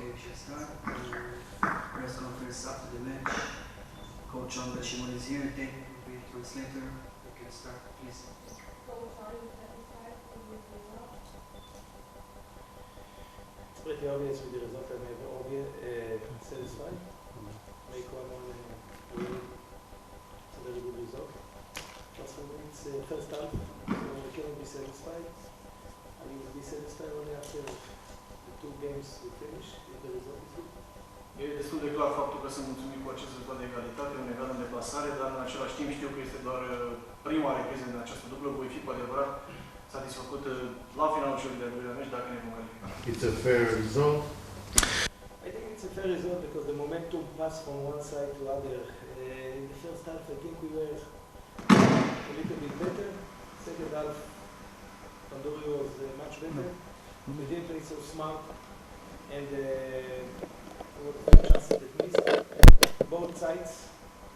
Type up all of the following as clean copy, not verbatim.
game should start. Rest on first after the match. Coach Andra Shimon is here. Dave will be a translator. You can start, please. Coach, are you satisfied with the result? It's pretty obvious with the result. I'm satisfied. Make one really. It's a very good result. Just for me, it's first half, so we cannot be satisfied. I will be satisfied only after the 2 games we finish, if the result is good. E destul de clar faptul că sunt mulțumit cu acest rezultat de egalitate, un egal în deplasare, dar în același timp știu că este doar prima repriză din această dublă. Voi fi cu adevărat satisfăcut la finalul celui de-al doilea meci dacă ne vom califica. It's a fair result. I think it's a fair result because the momentum passed from one side to other. In the first half, I think we were a little bit better. Second half, Panduri was much better. We didn't play so smart, and there were a few chances that missed both sides.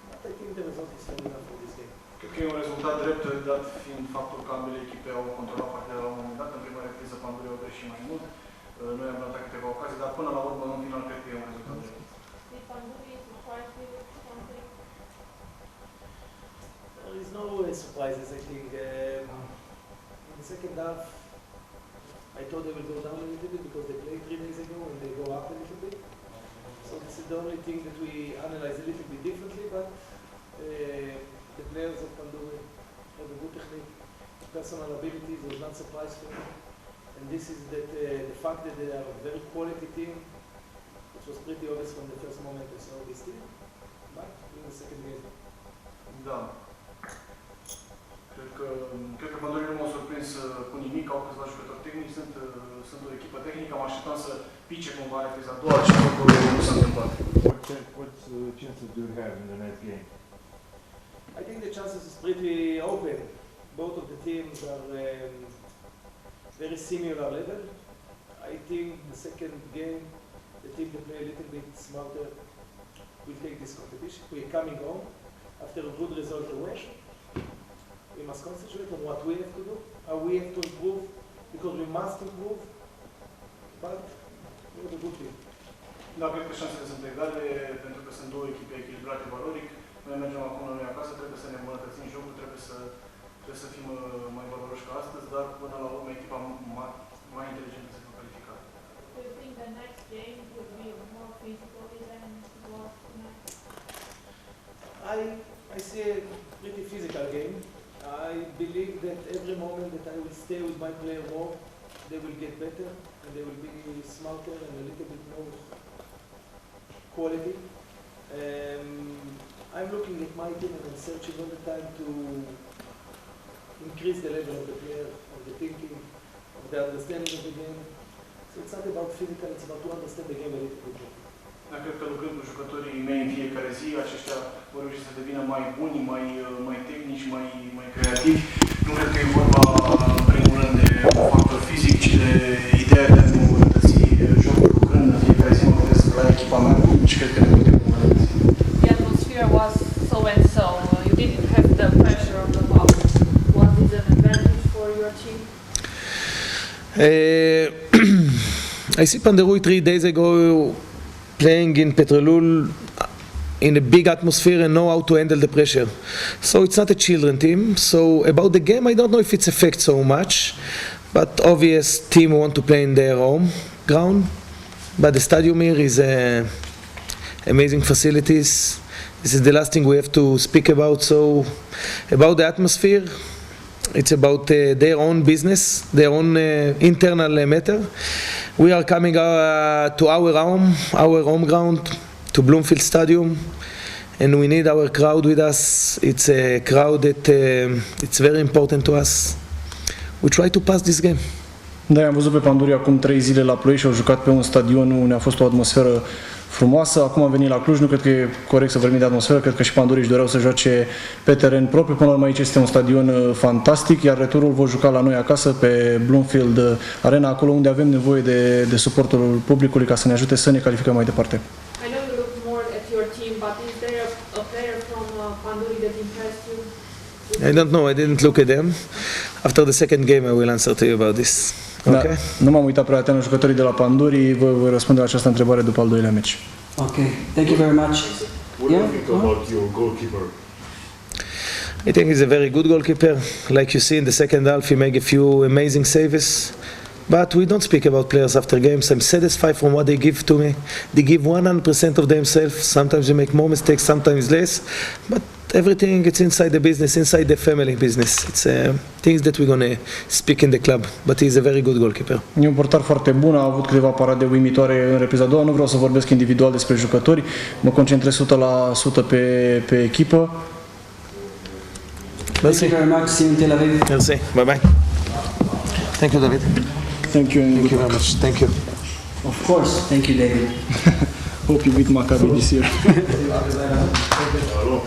But I think the result is fair enough for this game. Cred că e un rezultat drept, dat fiind faptul că ambele echipe au controlat partida la un moment dat. În prima repriză, Panduri au greșit mai mult. Noi am ratat câteva ocazii, dar până la urmă, în final, cred că e un rezultat drept. Did Panduri surprise you with something? There is no surprises, I think. In the second half, I thought they will go down a little bit because they played 3 days ago and they go up a little bit. So this is the only thing that we analyze a little bit differently, but the players of Panduri have a good technique. Personal abilities was not surprise for me. And this is that the fact that they are a very quality team, which was pretty obvious from the first moment I saw this team, but in the second game. Da. Cred că Panduri nu m-au surprins cu nimic, au câțiva jucători tehnici, sunt o echipă tehnică, mă așteptam să pice cumva repriza a doua, acest lucru nu s-a întâmplat. What chances do you have in the next game? I think the chances is pretty open. Both of the teams are very similar level. I think the second game, the team that play a little bit smarter will take this competition. We're coming home after a good result away. We must concentrate on what we have to do, how we have to improve, because we must improve, but we're a good team. Da, cred că șansele sunt egale, pentru că sunt două echipe echilibrate valoric. Noi mergem acum la noi acasă, trebuie să ne îmbunătățim jocul, trebuie să fim mai valoroși ca astăzi, dar până la urmă echipa mai inteligentă se va califica. Do you think the next game would be more physical than it was tonight? I see a pretty physical game. I believe that every moment that I will stay with my player more, they will get better and they will be smarter and a little bit more quality. I'm looking at my team and I'm searching all the time to increase the level of the player, of the thinking, of the understanding of the game. So it's not about physical, it's about to understand the game a little bit better. Dar cred că lucrând cu jucătorii mei în fiecare zi, aceștia vor reuși să devină mai buni, mai tehnici, mai creativi. Nu cred că e vorba, în primul rând, de un factor fizic, ci de ideea de a ne îmbunătăți jocul lucrând în fiecare zi. Mă gândesc la echipa mea și cred că ne putem îmbunătăți. The atmosphere was so and so. You didn't have the pressure of the box. Was this an advantage for your team? I see Panderui 3 days ago playing in Petrolul in a big atmosphere and know how to handle the pressure. So it's not a children team. So about the game, I don't know if it's affect so much, but obvious team want to play in their home ground. But the stadium here is amazing facilities. This is the last thing we have to speak about. So about the atmosphere, it's about their own business, their own internal matter. We are coming to our home ground, to Bloomfield Stadium, and we need our crowd with us. It's a crowd that it's very important to us. We try to pass this game. Da, am văzut pe Panduri acum 3 zile la Ploiești și au jucat pe un stadion unde a fost o atmosferă frumoasă. Acum am venit la Cluj, nu cred că e corect să vorbim de atmosferă, cred că și Panduri își doreau să joace pe teren propriu. Până la urmă aici este un stadion fantastic, iar returul vor juca la noi acasă pe Bloomfield Arena, acolo unde avem nevoie de suportul publicului ca să ne ajute să ne calificăm mai departe. I know you look more at your team, but is there a player from Panduri that impressed you? I don't know, I didn't look at them. After the second game, I will answer to you about this. Da, Okay? nu m-am uitat prea atent la jucătorii de la Panduri, vă voi răspunde la această întrebare după al doilea meci. Okay, thank you very much. What do Yeah? you think about your goalkeeper? I think he's a very good goalkeeper. Like you see in the second half, he made a few amazing saves. But we don't speak about players after games. I'm satisfied from what they give to me. They give 100% of themselves. Sometimes they make more mistakes, sometimes less. But everything, it's inside the business, inside the family business. It's things that we're going to speak in the club. But he's a very good goalkeeper. E un portar foarte bun, a avut câteva parade uimitoare în repriza a doua. Nu vreau să vorbesc individual despre jucători, mă concentrez 100% pe echipă. Thank you very much. See you in Tel Aviv. Merci. Bye-bye. Thank you, David. Thank you and Thank you very much. Thank you. Of course. Thank you, David. hope you beat Maccabi this year. Alo.